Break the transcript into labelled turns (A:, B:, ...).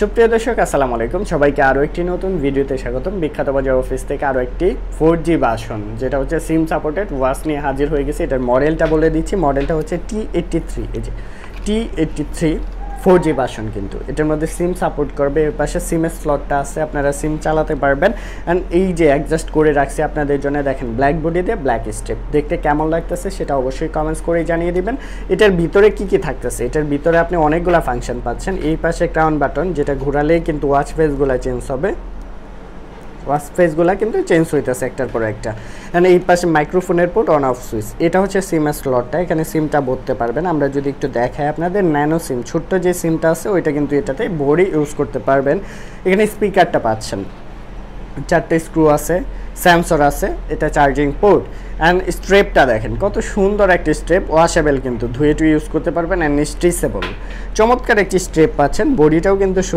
A: সুপ্রিয় দর্শক আসসালামু আলাইকুম, সবাইকে আরও একটি নতুন ভিডিওতে স্বাগতম। বিখ্যাত বাজার অফিস থেকে আরও একটি 4G ভার্সন, যেটা হচ্ছে সিম সাপোর্টেড ওয়াচ নিয়ে হাজির হয়ে গেছে। এটার মডেলটা বলে দিচ্ছি, মডেলটা হচ্ছে T83। এই যে T83 4G ভার্সন, কিন্তু এটার মধ্যে সিম সাপোর্ট করবে। এর পাশে সিমের স্লটটা আছে, আপনারা সিম চালাতে পারবেন। অ্যান্ড এই যে অ্যাডজাস্ট করে রাখছি আপনাদের জন্য, দেখেন ব্ল্যাক বডি দিয়ে ব্ল্যাক স্ট্রিপ, দেখতে কেমন লাগতেছে সেটা অবশ্যই কমেন্টস করে জানিয়ে দিবেন। এটার ভিতরে কি কি থাকতেছে, এটার ভিতরে আপনি অনেকগুলো ফাংশন পাচ্ছেন। এই পাশে ক্রাউন বাটন, যেটা ঘোরালেই কিন্তু ওয়াচ ফেসগুলো চেঞ্জ হবে, ওয়াচ ফেসগুলো কিন্তু চেঞ্জ হইতেছে একটার পর একটা। অ্যান্ড এই পাশে মাইক্রোফোনের পোর্ট, অন অফ সুইচ। এটা হচ্ছে সিমের স্লটটা, এখানে সিমটা ভরতে পারবেন। আমরা যদি একটু দেখাই আপনাদের, ন্যানো সিম ছোট্ট যে সিমটা আছে ওইটা কিন্তু এটাতে ভরে ইউজ করতে পারবেন। এখানে স্পিকারটা পাচ্ছেন, 4টে স্ক্রু আছে, সেন্সর আছে, এটা চার্জিং পোর্ট। অ্যান্ড স্ট্রেপটা দেখেন কত সুন্দর একটি স্ট্রেপ, ওয়াশেবল, কিন্তু ধুয়ে টুয়ে ইউজ করতে পারবেন। অ্যান্ড স্ট্রেচেবল, চমৎকার একটি স্ট্রেপ পাচ্ছেন। বডিটাও কিন্তু